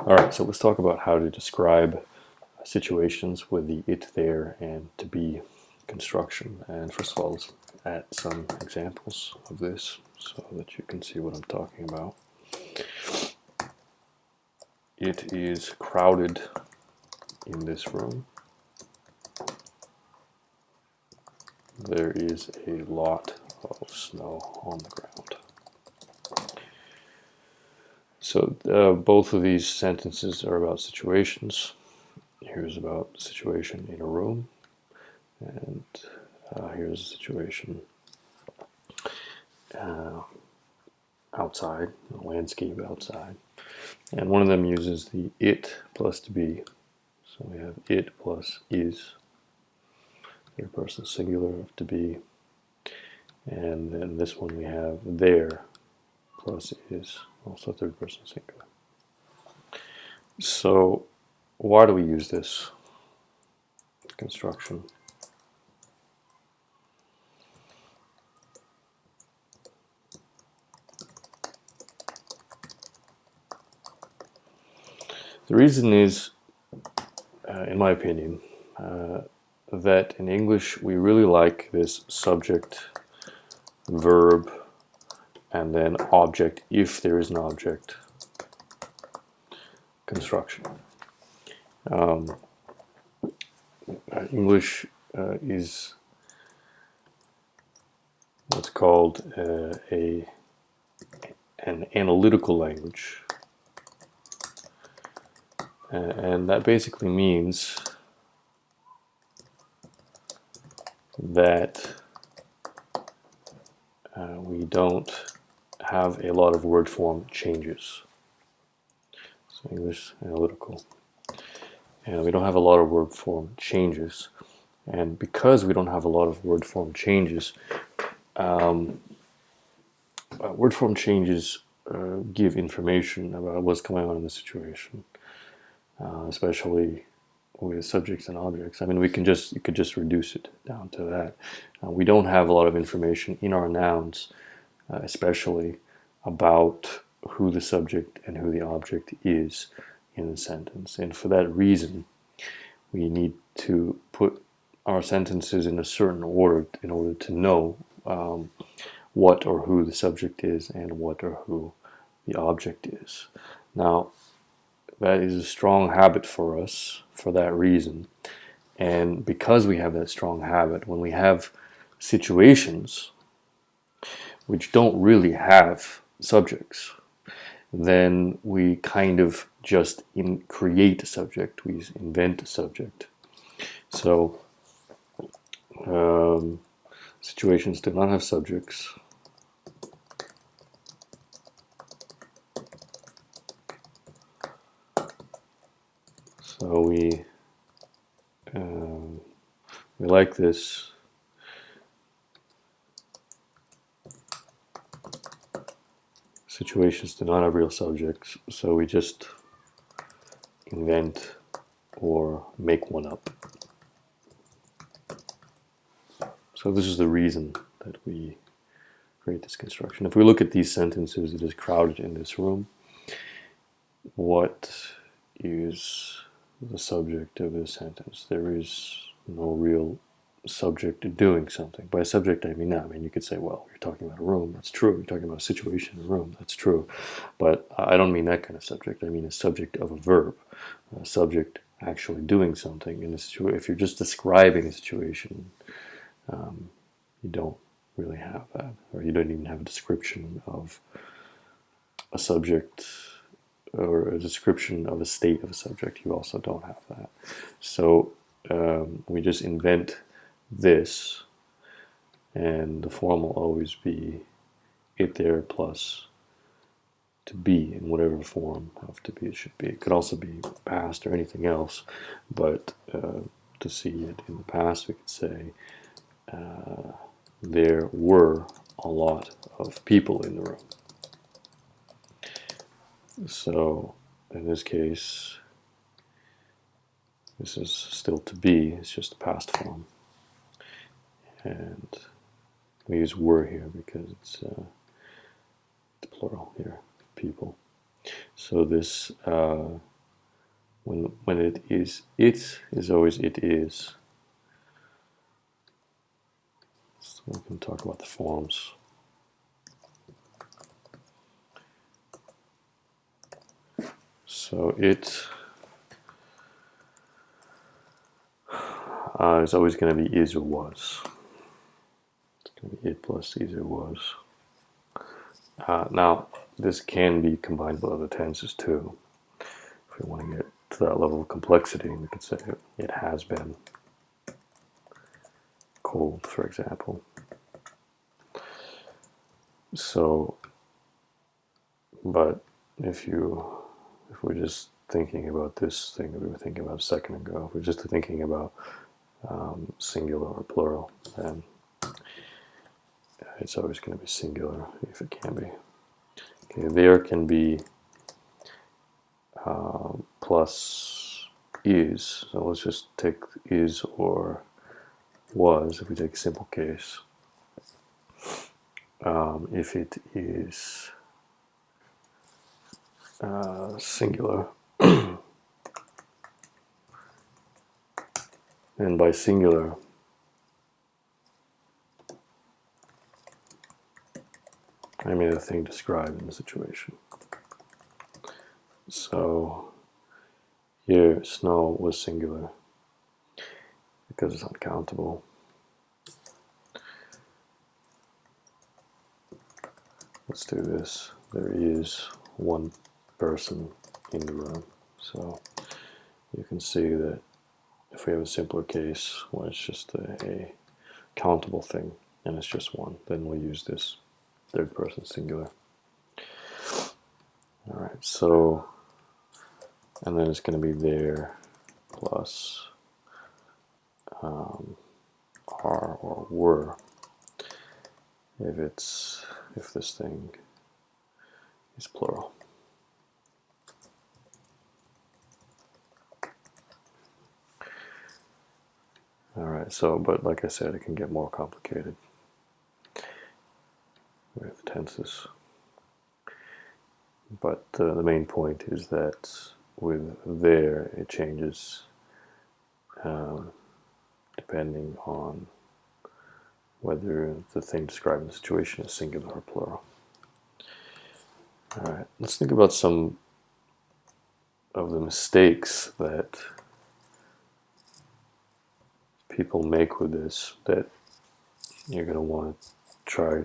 All right, so let's talk about how to describe situations with the it, there, and to be construction. And first of all, let's add some examples of this so that you can see what I'm talking about. It is crowded in this room. There is a lot of snow on the ground. So both of these sentences are about situations. Here's about a situation in a room, and here's a situation outside, a landscape outside. And one of them uses the it plus to be. So we have it plus is, third person singular of to be. And then this one we have there plus is, also third person singular. So why do we use this construction? The reason is, in my opinion, that in English we really like this subject, verb, and then object if there is an object construction. English is what's called an analytical language, and that basically means that we don't have a lot of word form changes. So English analytical. And we don't have a lot of word form changes. And because we don't have a lot of word form changes, word form changes give information about what's going on in the situation, especially with subjects and objects. I mean, you could just reduce it down to that. We don't have a lot of information in our nouns, especially about who the subject and who the object is in the sentence. And for that reason, we need to put our sentences in a certain order in order to know what or who the subject is and what or who the object is. Now, that is a strong habit for us for that reason. And because we have that strong habit, when we have situations which don't really have subjects, then we kind of just create a subject, we invent a subject. So situations do not have subjects. So we like this. Situations do not have real subjects, so we just invent or make one up. So this is the reason that we create this construction. If we look at these sentences, it is crowded in this room. What is the subject of this sentence? There is no real subject doing something. By subject, I mean that. I mean, you could say, well, you're talking about a room. That's true. You're talking about a situation in a room. That's true. But I don't mean that kind of subject. I mean a subject of a verb, a subject actually doing something in a situation. If you're just describing a situation, you don't really have that, or you don't even have a description of a subject or a description of a state of a subject. You also don't have that. So we just invent this, and the form will always be it there plus to be in whatever form of to be it should be. It could also be past or anything else, but to see it in the past, we could say there were a lot of people in the room. So in this case, this is still to be, it's just the past form. And we use were here because it's plural here, people. So this when it is always it is. So we can talk about the forms. So it is always going to be is or was. It's going to be it plus is or was. Now, this can be combined with other tenses too. If we want to get to that level of complexity, we could say it has been cold, for example. So, but if we're just thinking about this thing that we were thinking about a second ago, if we're just thinking about singular or plural, then it's always going to be singular if it can be. Okay, there can be plus is. So let's just take is or was if we take a simple case. If it is singular, and by singular, I mean the thing described in the situation. So here, snow was singular because it's uncountable. Let's do this. There is one person in the room. So you can see that if we have a simpler case where it's just a countable thing and it's just one, then we'll use this third person singular. All right, so, and then it's going to be there plus are or were if this thing is plural. All right, so, but like I said, it can get more complicated with tenses. But the main point is that with there, it changes depending on whether the thing describing the situation is singular or plural. All right, let's think about some of the mistakes that people make with this that you're going to want to try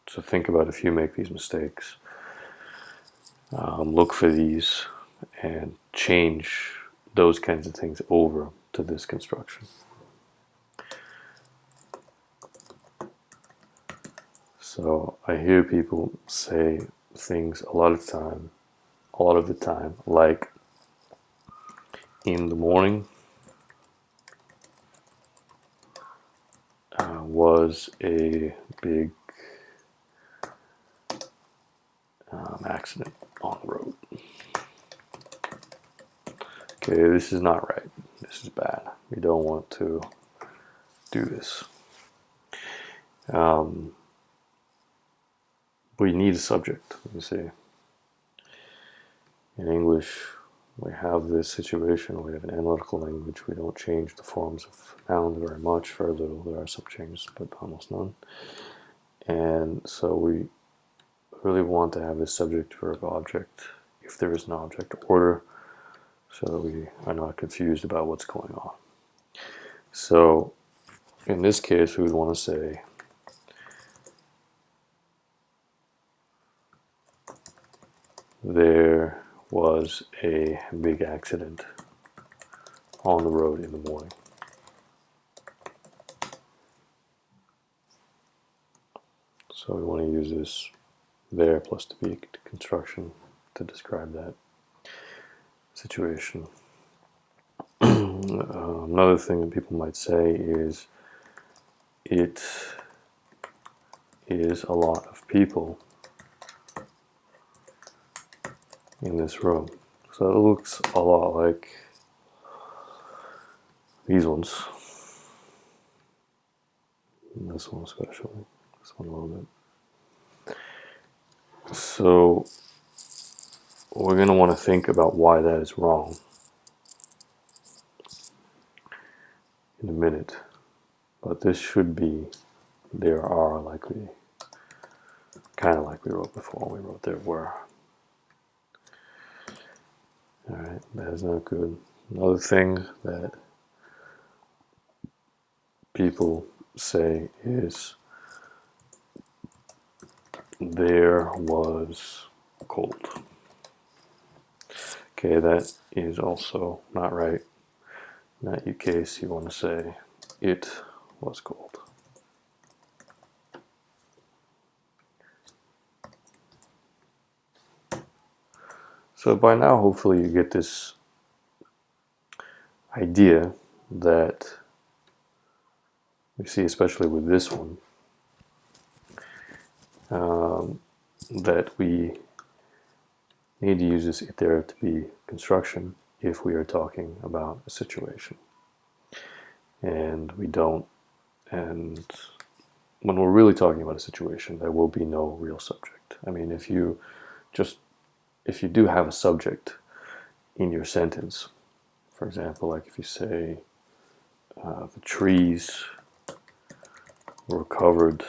to think about if you make these mistakes. Look for these and change those kinds of things over to this construction. So I hear people say things a lot of the time, like in the morning was a big accident on the road. Okay, this is not right. This is bad. We don't want to do this. We need a subject, you see. In English, we have this situation, we have an analytical language, we don't change the forms of nouns very much, very little. There are some changes, but almost none. And so we really want to have this subject, verb, object, if there is an object order, so that we are not confused about what's going on. So in this case, we would want to say there was a big accident on the road in the morning. So we want to use this there plus to be construction to describe that situation. Another thing that people might say is it is a lot of people in this room. So it looks a lot like these ones. And this one especially. This one a little bit. So we're going to want to think about why that is wrong in a minute. But this should be there are, like we kind of like we wrote before. We wrote there were. Alright, that is not good. Another thing that people say is there was cold. Okay, that is also not right. In that case, you want to say it was cold. So by now, hopefully you get this idea that we see, especially with this one, that we need to use this it there to be construction if we are talking about a situation. And we don't, and when we're really talking about a situation, there will be no real subject. I mean, if you do have a subject in your sentence, for example, like if you say the trees were covered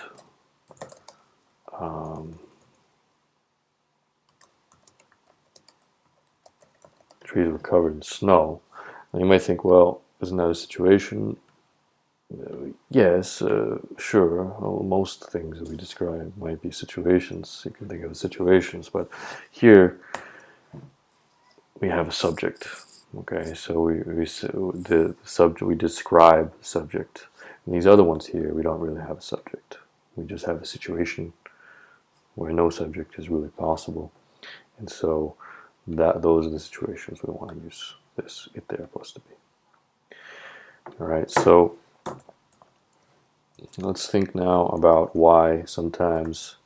in snow, and you might think, well, isn't that a situation? Yes, sure. Well, most things that we describe might be situations. You can think of situations, but here we have a subject. Okay, so the subject, we describe the subject. And these other ones here, we don't really have a subject. We just have a situation where no subject is really possible, and so those are the situations we want to use this it there plus to be. All right, so let's think now about why sometimes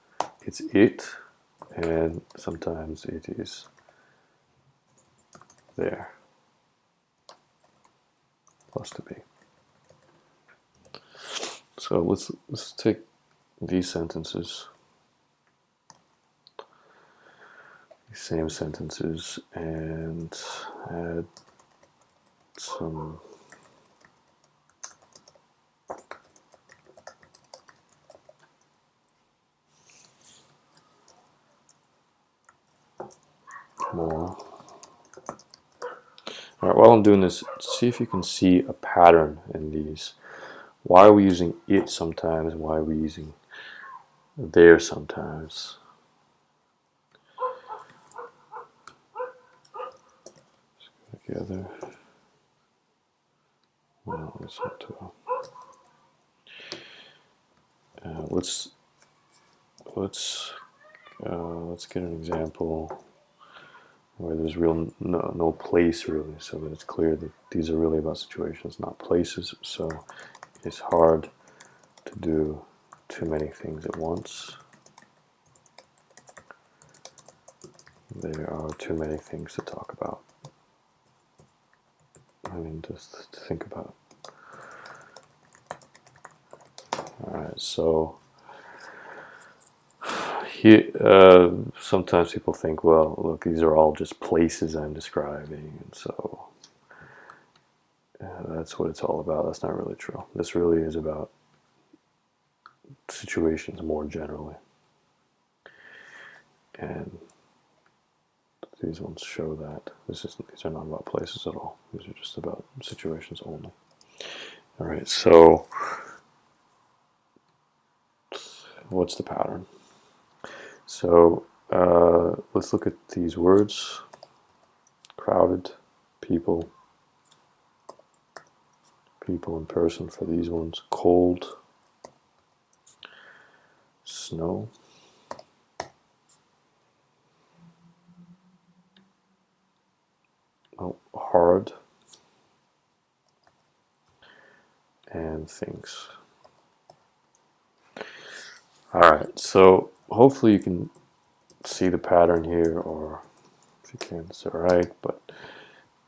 it's it and sometimes it is there plus to be. So let's take these sentences, these same sentences, and add some more. All right, while I'm doing this, see if you can see a pattern in these. Why are we using it sometimes? Why are we using there sometimes? Let's go together. Well, this one too. Let's get an example where there's no place really, so that it's clear that these are really about situations, not places. So it's hard to do too many things at once. There are too many things to talk about. I mean, just to think about. Alright, so here, sometimes people think, well, look, these are all just places I'm describing, and so that's what it's all about. That's not really true. This really is about situations more generally. And these ones show that. These are not about places at all. These are just about situations only. Alright, so what's the pattern? So let's look at these words. Crowded, people in person for these ones. Cold, snow, hard, and things. Alright, so hopefully you can see the pattern here, or if you can't, it's alright, but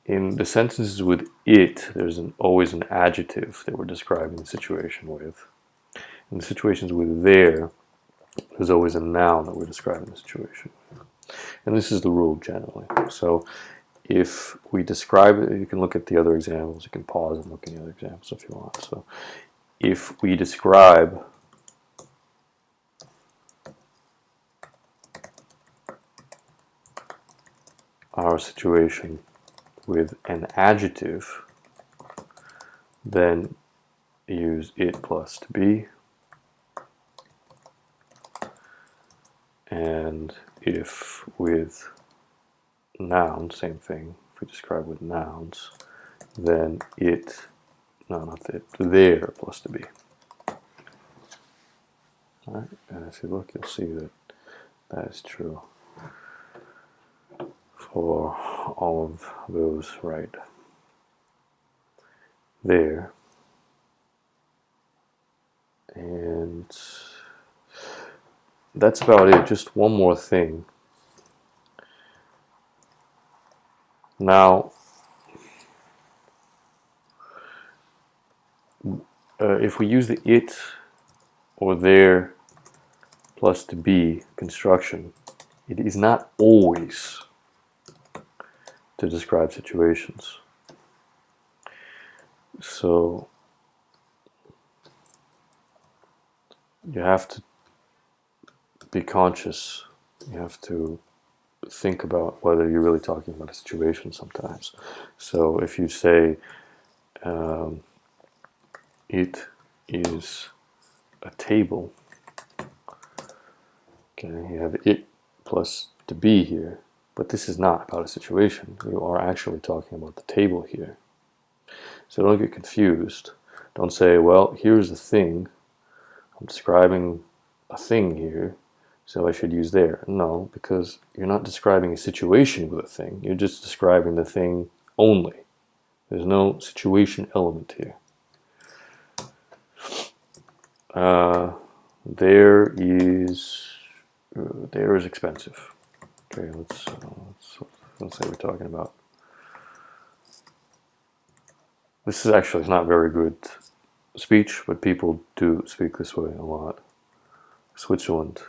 in the sentences with it, there's always an adjective that we're describing the situation with. In the situations with there, there's always a noun that we're describing the situation with. And this is the rule generally. So if we describe it, you can look at the other examples. You can pause and look at the other examples if you want. So if we describe our situation with an adjective, then use it plus to be. And if with nouns, same thing. If we describe with nouns, then it, no, not it, there plus to be. All right, and if you look, you'll see that that is true for all of those right there. And that's about it. Just one more thing. Now, if we use the it or there plus to be construction, it is not always to describe situations. So you have to be conscious. You have to think about whether you're really talking about a situation sometimes. So if you say it is a table, okay, you have it plus to be here, but this is not about a situation. You are actually talking about the table here. So don't get confused. Don't say, well, here's the thing. I'm describing a thing here, so I should use there. No, because you're not describing a situation with a thing. You're just describing the thing only. There's no situation element here. There is expensive. Okay, let's say we're talking about. This is actually not very good speech, but people do speak this way a lot. Switzerland.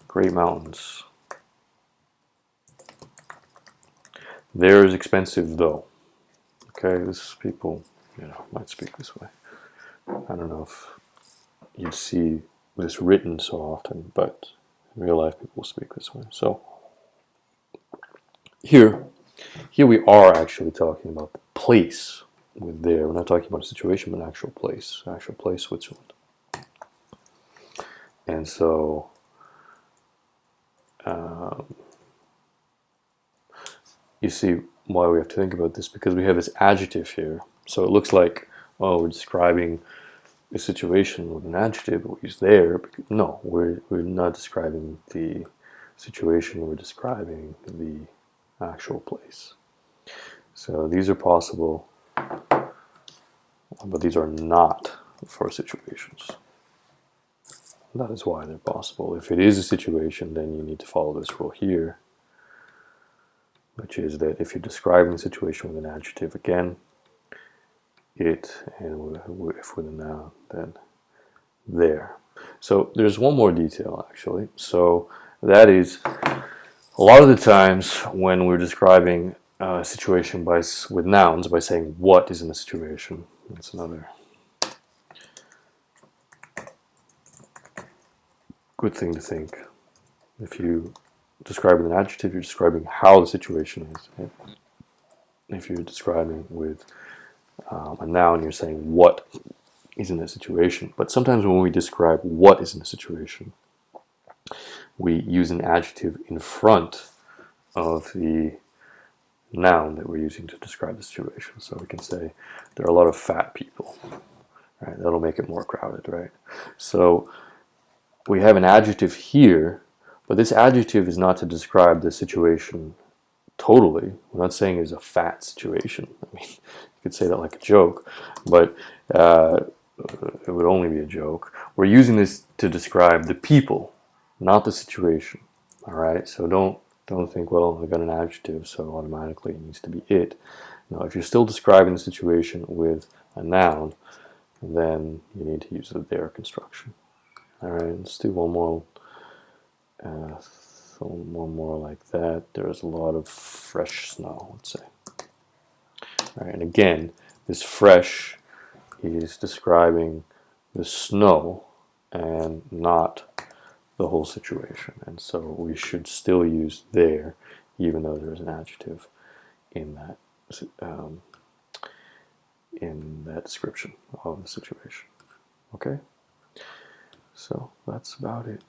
Great mountains. There is expensive though. Okay, this people, might speak this way. I don't know if you'd see this written so often, but in real life people speak this way. So here we are actually talking about the place with there. We're not talking about a situation, but an actual place, Switzerland. And so you see why we have to think about this, because we have this adjective here. So it looks like, oh, we're describing a situation with an adjective, but we use there. No, we're not describing the situation, we're describing the actual place. So these are possible, but these are not for situations. That is why they're possible. If it is a situation, then you need to follow this rule here, which is that if you're describing the situation with an adjective, again, it, and if with a noun, then there. So there's one more detail actually. So that is, a lot of the times when we're describing a situation with nouns, by saying what is in the situation, that's another good thing to think. If you describe with an adjective, you're describing how the situation is. Right? If you're describing with a noun, you're saying what is in the situation. But sometimes when we describe what is in the situation, we use an adjective in front of the noun that we're using to describe the situation. So we can say there are a lot of fat people. Right? That'll make it more crowded, right? So we have an adjective here, but this adjective is not to describe the situation totally. We're not saying it's a fat situation. I mean, you could say that like a joke, but it would only be a joke. We're using this to describe the people, not the situation. All right. So don't think, well, I got an adjective, so automatically it needs to be it. No, if you're still describing the situation with a noun, then you need to use the there construction. All right, let's do one more. So one more like that. There's a lot of fresh snow, let's say. All right, and again, this fresh is describing the snow and not the whole situation. And so we should still use there, even though there's an adjective in that description of the situation. Okay, so that's about it.